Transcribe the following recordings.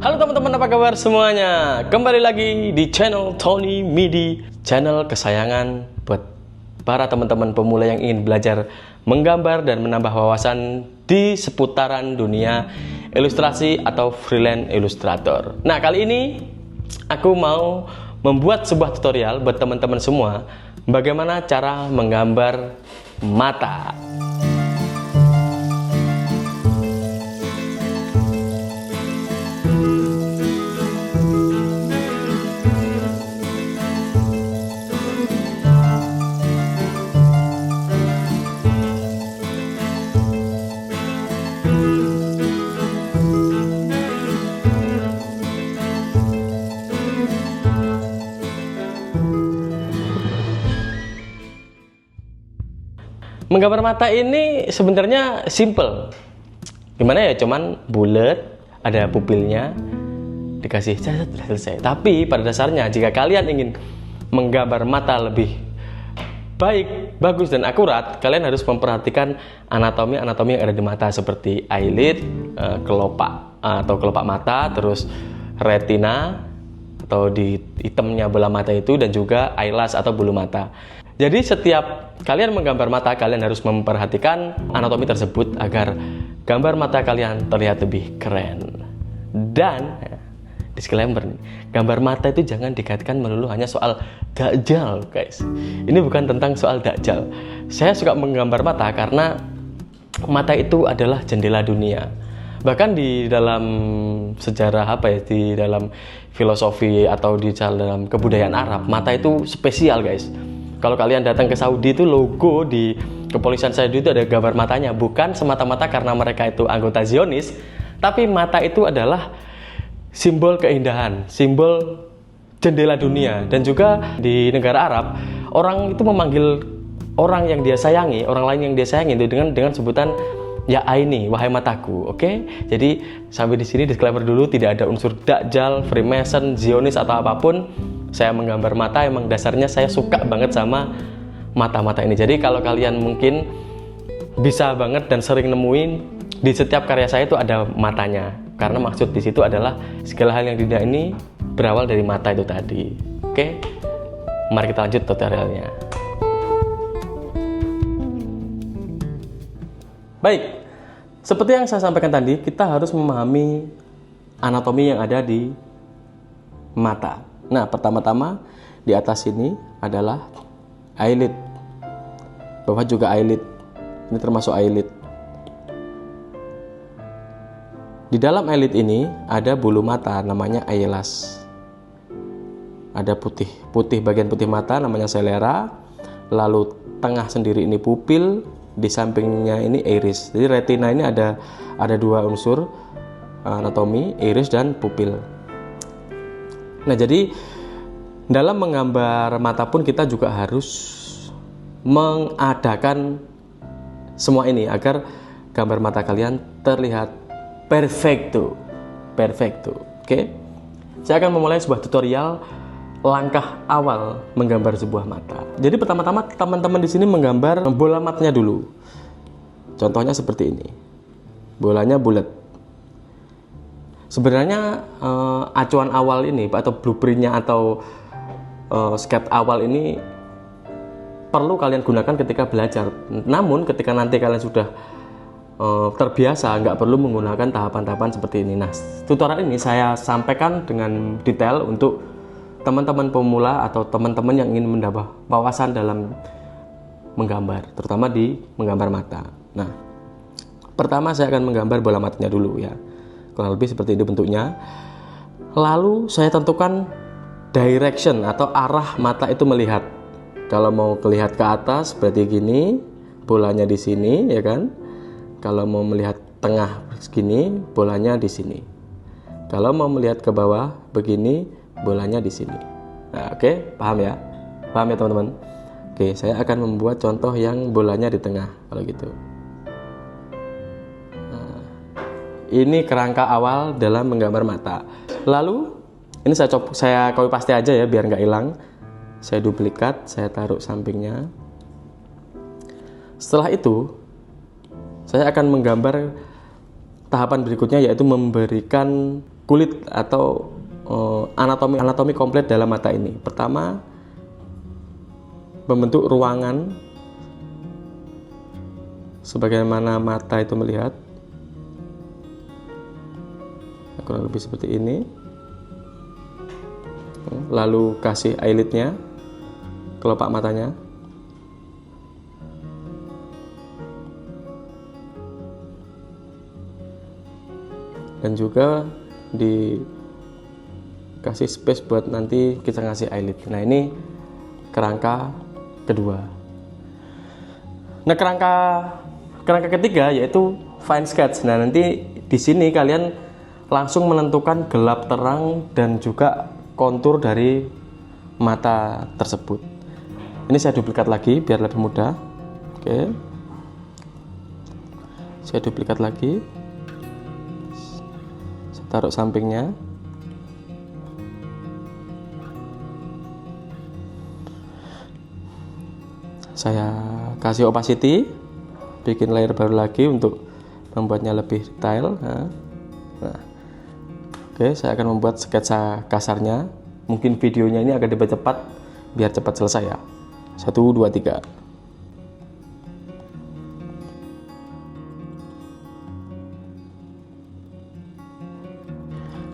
Halo teman-teman, apa kabar semuanya? Kembali lagi di channel Tony Midi, channel kesayangan buat para teman-teman pemula yang ingin belajar menggambar dan menambah wawasan di seputaran dunia ilustrasi atau freelance ilustrator. Nah, kali ini aku mau membuat sebuah tutorial buat teman-teman semua bagaimana cara menggambar mata. Menggambar mata ini sebenarnya simple. Gimana ya, cuman bulat, ada pupilnya, dikasih cat, selesai. Tapi pada dasarnya jika kalian ingin menggambar mata lebih baik, bagus dan akurat, kalian harus memperhatikan anatomi yang ada di mata seperti eyelid, kelopak atau kelopak mata, terus retina atau di hitamnya bola mata itu, dan juga eyelash atau bulu mata. Jadi setiap kalian menggambar mata, kalian harus memperhatikan anatomi tersebut agar gambar mata kalian terlihat lebih keren. Dan disclaimer nih, gambar mata itu jangan dikaitkan melulu hanya soal dakjal, guys. Ini bukan tentang soal dakjal. Saya suka menggambar mata karena mata itu adalah jendela dunia. Bahkan di dalam sejarah di dalam filosofi atau di dalam kebudayaan Arab, mata itu spesial, guys. Kalau kalian datang ke Saudi, itu logo di kepolisian Saudi itu ada gambar matanya. Bukan semata-mata karena mereka itu anggota Zionis, tapi mata itu adalah simbol keindahan, simbol jendela dunia. Dan juga di negara Arab, orang itu memanggil orang yang dia sayangi, orang lain yang dia sayangi itu dengan sebutan ya aini, wahai mataku. Oke? Jadi sampai di sini disclaimer dulu, tidak ada unsur dakjal, Freemason, Zionis atau apapun. Saya menggambar mata, emang dasarnya saya suka banget sama mata-mata ini. Jadi kalau kalian mungkin bisa banget dan sering nemuin di setiap karya saya itu ada matanya. Karena maksud di situ adalah segala hal yang di dunia ini berawal dari mata itu tadi. Oke? Mari kita lanjut tutorialnya. Baik, seperti yang saya sampaikan tadi, kita harus memahami anatomi yang ada di mata. Nah, pertama-tama di atas ini adalah eyelid. Bawah juga eyelid. Ini termasuk eyelid. Di dalam eyelid ini ada bulu mata namanya eyelash. Ada putih bagian putih mata namanya sclera. Lalu tengah sendiri ini pupil, di sampingnya ini iris. Jadi retina ini ada dua unsur anatomi, iris dan pupil. Nah, jadi dalam menggambar mata pun kita juga harus mengadakan semua ini agar gambar mata kalian terlihat perfecto. Oke? Saya akan memulai sebuah tutorial langkah awal menggambar sebuah mata. Jadi pertama-tama teman-teman di sini menggambar bola matanya dulu. Contohnya seperti ini. Bolanya bulat. Sebenarnya acuan awal ini atau blueprintnya atau sketch awal ini perlu kalian gunakan ketika belajar. Namun ketika nanti kalian sudah terbiasa, nggak perlu menggunakan tahapan-tahapan seperti ini. Nah, tutorial ini saya sampaikan dengan detail untuk teman-teman pemula atau teman-teman yang ingin menambah wawasan dalam menggambar, terutama di menggambar mata. Nah, pertama saya akan menggambar bola matanya dulu ya. Kurang lebih seperti ini bentuknya. Lalu saya tentukan direction atau arah mata itu melihat. Kalau mau melihat ke atas berarti gini, bolanya di sini ya kan. Kalau mau melihat tengah segini, bolanya di sini. Kalau mau melihat ke bawah begini, bolanya di sini. Nah, oke, paham ya? Paham ya teman-teman? Oke, saya akan membuat contoh yang bolanya di tengah kalau gitu. Ini kerangka awal dalam menggambar mata. Lalu ini saya copy paste aja ya biar nggak hilang. Saya duplikat, saya taruh sampingnya. Setelah itu saya akan menggambar tahapan berikutnya, yaitu memberikan kulit atau anatomi komplit dalam mata ini. Pertama, membentuk ruangan sebagaimana mata itu melihat, kurang lebih seperti ini. Lalu kasih eyelidnya, kelopak matanya. Dan juga dikasih space buat nanti kita ngasih eyelid. Nah, ini kerangka kedua. Nah, kerangka ketiga yaitu fine sketch. Nah, nanti di sini kalian langsung menentukan gelap terang dan juga kontur dari mata tersebut. Ini saya duplikat lagi biar lebih mudah. Oke. Saya duplikat lagi. Taruh sampingnya. Saya kasih opacity, bikin layer baru lagi untuk membuatnya lebih detail. Nah. Oke, saya akan membuat sketsa kasarnya. Mungkin videonya ini agak dipercepat biar cepat selesai ya. 1, 2, 3.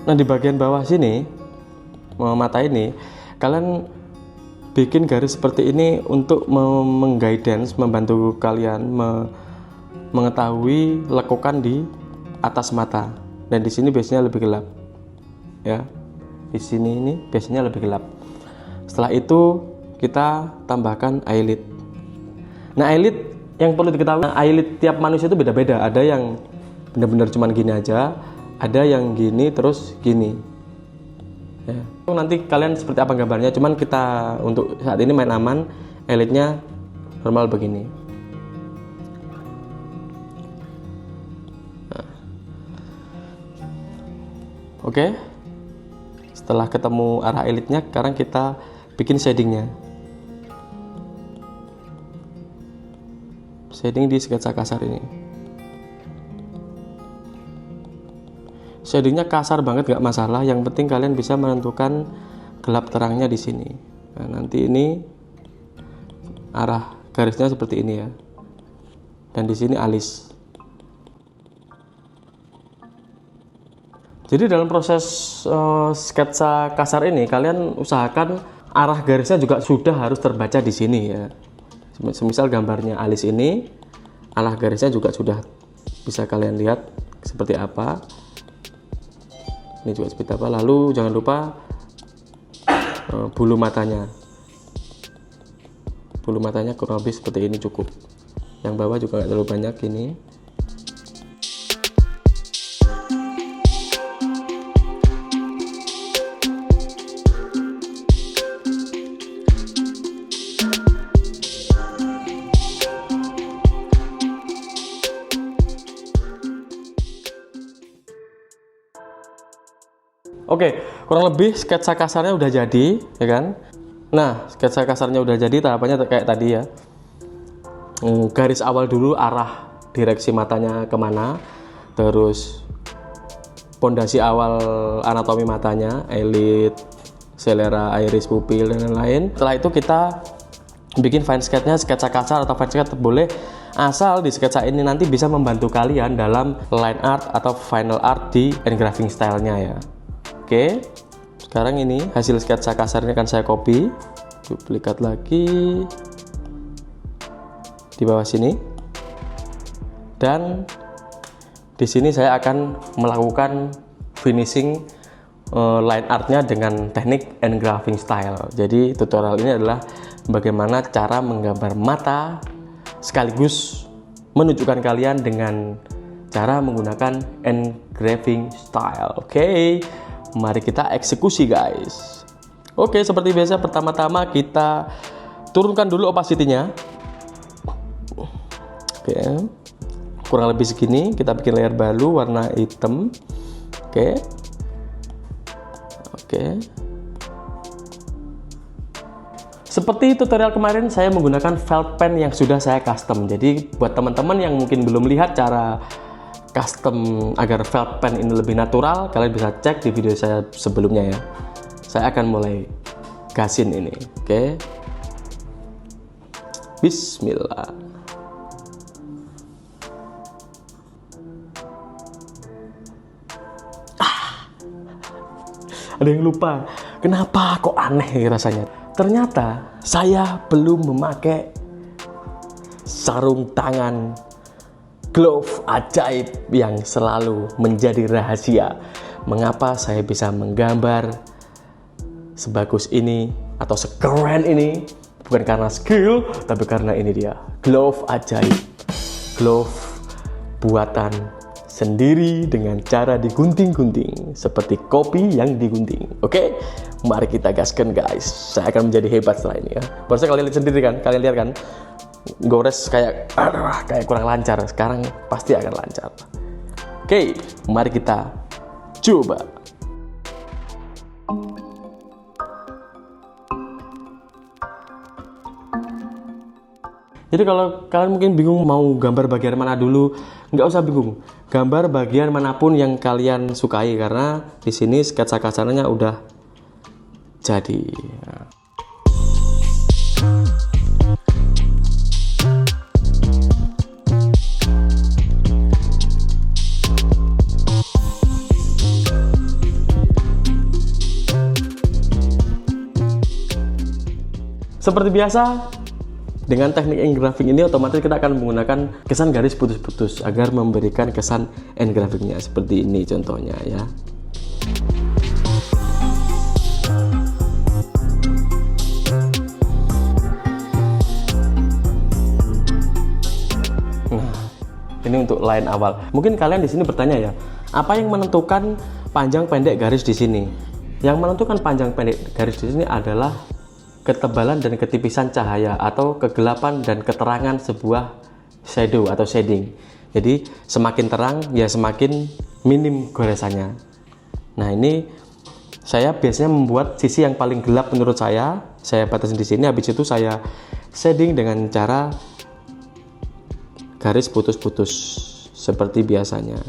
Nah, di bagian bawah sini, mata ini, kalian bikin garis seperti ini untuk mengguidance, membantu kalian mengetahui lekukan di atas mata. Dan di sini biasanya lebih gelap, ya. Di sini ini biasanya lebih gelap. Setelah itu kita tambahkan eyelid. Nah, eyelid yang perlu diketahui, eyelid tiap manusia itu beda-beda. Ada yang benar-benar cuman gini aja. Ada yang gini terus gini ya. Nanti kalian seperti apa gambarnya, cuman kita untuk saat ini main aman, eyelidnya normal begini. Nah. Oke, setelah ketemu arah eyelidnya, sekarang kita bikin shadingnya. Shading di sketsa kasar ini. Shadingnya kasar banget nggak masalah, yang penting kalian bisa menentukan gelap terangnya di sini. Nah, nanti ini arah garisnya seperti ini ya, dan di sini alis. Jadi dalam proses sketsa kasar ini kalian usahakan arah garisnya juga sudah harus terbaca di sini ya. Semisal gambarnya alis ini, arah garisnya juga sudah bisa kalian lihat seperti apa. Ini juga seperti apa. Lalu jangan lupa bulu matanya. Bulu matanya kurang lebih seperti ini cukup. Yang bawah juga nggak terlalu banyak ini. Oke, kurang lebih sketsa kasarnya udah jadi, ya kan? Nah, sketsa kasarnya udah jadi, tahapannya kayak tadi ya. Garis awal dulu, arah direksi matanya kemana, terus pondasi awal anatomi matanya, eyelid, selera, iris, pupil, dan lain-lain. Setelah itu kita bikin fine sketch-nya, sketsa kasar atau fine sketch boleh, asal di sketsa ini nanti bisa membantu kalian dalam line art atau final art di engraving style-nya ya. Oke, sekarang ini hasil sketsa kasarnya akan saya copy, duplikat lagi di bawah sini, dan di sini saya akan melakukan finishing line artnya dengan teknik engraving style. Jadi tutorial ini adalah bagaimana cara menggambar mata sekaligus menunjukkan kalian dengan cara menggunakan engraving style. Oke. Mari kita eksekusi guys. Oke, seperti biasa pertama-tama kita turunkan dulu opacity-nya. Oke, kurang lebih segini. Kita bikin layer baru warna hitam. Oke. Seperti tutorial kemarin, saya menggunakan felt pen yang sudah saya custom. Jadi buat teman-teman yang mungkin belum lihat cara custom agar felt pen ini lebih natural, kalian bisa cek di video saya sebelumnya ya. Saya akan mulai gasin ini. Oke. Bismillah. Ada yang lupa. Kenapa kok aneh rasanya? Ternyata saya belum memakai sarung tangan glove ajaib yang selalu menjadi rahasia. Mengapa saya bisa menggambar sebagus ini atau sekeren ini? Bukan karena skill, tapi karena ini dia, glove ajaib. Glove buatan sendiri dengan cara digunting-gunting seperti kopi yang digunting. Oke, mari kita gaskan guys. Saya akan menjadi hebat setelah ini ya. Barusan kalian lihat sendiri kan, kalian lihat kan, gores kayak kurang lancar. Sekarang pasti akan lancar. Oke, mari kita coba. Jadi kalau kalian mungkin bingung mau gambar bagian mana dulu, nggak usah bingung. Gambar bagian manapun yang kalian sukai karena di sini sketsa kasarnya udah jadi. Nah. Seperti biasa, dengan teknik engraving ini otomatis kita akan menggunakan kesan garis putus-putus agar memberikan kesan engravingnya seperti ini contohnya ya. Nah, ini untuk line awal. Mungkin kalian di sini bertanya ya, apa yang menentukan panjang pendek garis di sini? Yang menentukan panjang pendek garis di sini adalah ketebalan dan ketipisan cahaya atau kegelapan dan keterangan sebuah shadow atau shading. Jadi semakin terang ya semakin minim goresannya. Nah ini saya biasanya membuat sisi yang paling gelap menurut saya batasi di sini. Habis itu saya shading dengan cara garis putus-putus seperti biasanya.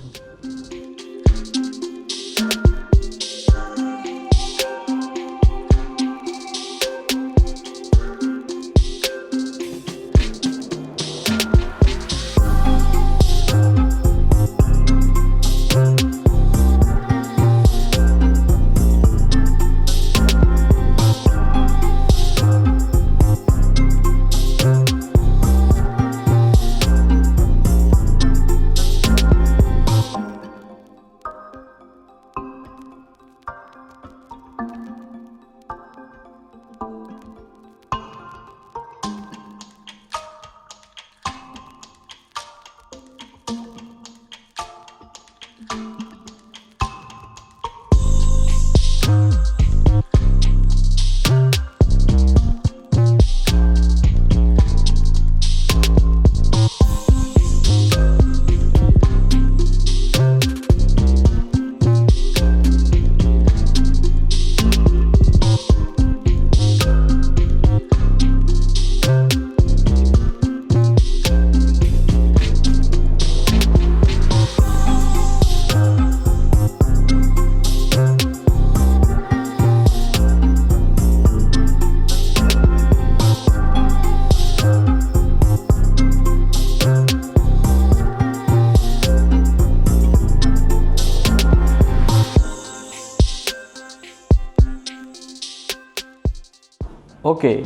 Oke,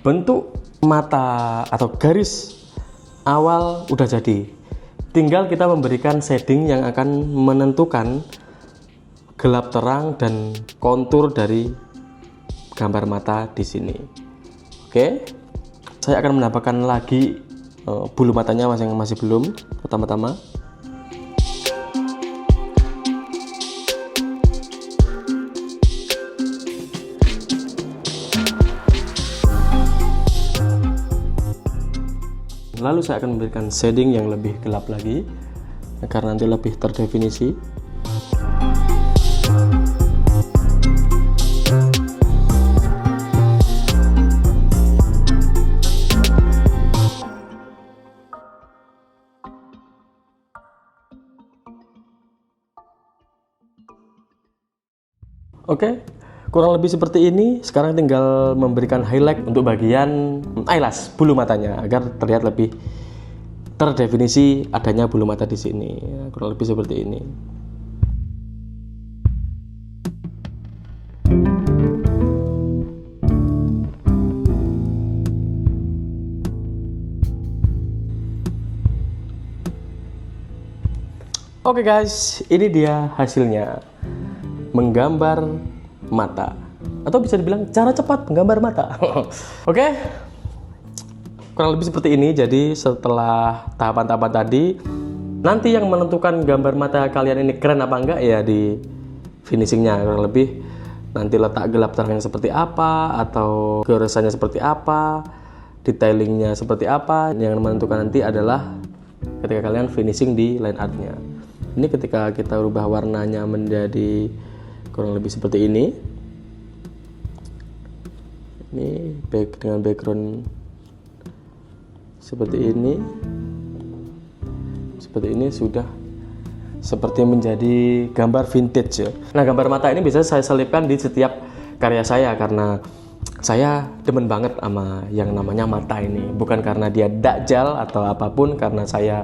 bentuk mata atau garis awal udah jadi. Tinggal kita memberikan shading yang akan menentukan gelap terang dan kontur dari gambar mata di sini. Oke, saya akan menambahkan lagi bulu matanya yang masih belum. Pertama-tama lalu saya akan memberikan shading yang lebih gelap lagi agar nanti lebih terdefinisi. Oke, kurang lebih seperti ini. Sekarang tinggal memberikan highlight untuk bagian eyelash, bulu matanya, agar terlihat lebih terdefinisi adanya bulu mata di sini. Ya, kurang lebih seperti ini. Oke guys, ini dia hasilnya. Menggambar mata, atau bisa dibilang cara cepat menggambar mata. Oke, kurang lebih seperti ini. Jadi setelah tahapan-tahapan tadi, nanti yang menentukan gambar mata kalian ini keren apa enggak ya di finishingnya. Kurang lebih nanti letak gelap terangnya seperti apa, atau goresannya seperti apa, detailingnya seperti apa. Yang menentukan nanti adalah ketika kalian finishing di line artnya. Ini ketika kita rubah warnanya menjadi kurang lebih seperti ini. Ini dengan background seperti ini. Seperti ini sudah seperti menjadi gambar vintage ya. Nah, gambar mata ini bisa saya selipkan di setiap karya saya karena saya demen banget sama yang namanya mata ini. Bukan karena dia dakjal atau apapun, karena saya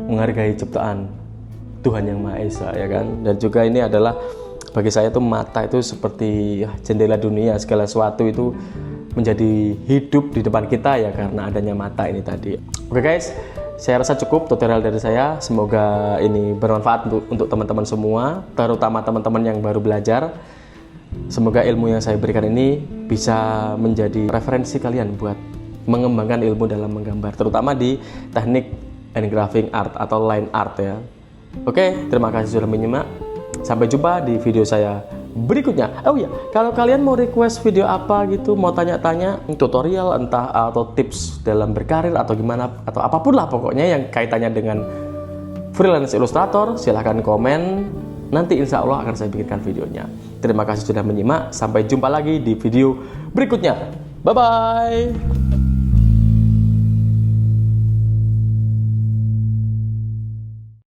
menghargai ciptaan Tuhan Yang Maha Esa, ya kan. Dan juga ini adalah bagi saya tuh mata itu seperti jendela dunia, segala sesuatu itu menjadi hidup di depan kita ya karena adanya mata ini tadi. Oke guys, saya rasa cukup tutorial dari saya. Semoga ini bermanfaat untuk teman-teman semua, terutama teman-teman yang baru belajar. Semoga ilmu yang saya berikan ini bisa menjadi referensi kalian buat mengembangkan ilmu dalam menggambar, terutama di teknik engraving art atau line art ya. Oke, terima kasih sudah menyimak. Sampai jumpa di video saya berikutnya. Oh iya, kalau kalian mau request video apa gitu, mau tanya-tanya tutorial entah atau tips dalam berkarir atau gimana atau apapun lah pokoknya yang kaitannya dengan freelance ilustrator, silahkan komen. Nanti insya Allah akan saya bikinkan videonya. Terima kasih sudah menyimak. Sampai jumpa lagi di video berikutnya. Bye-bye.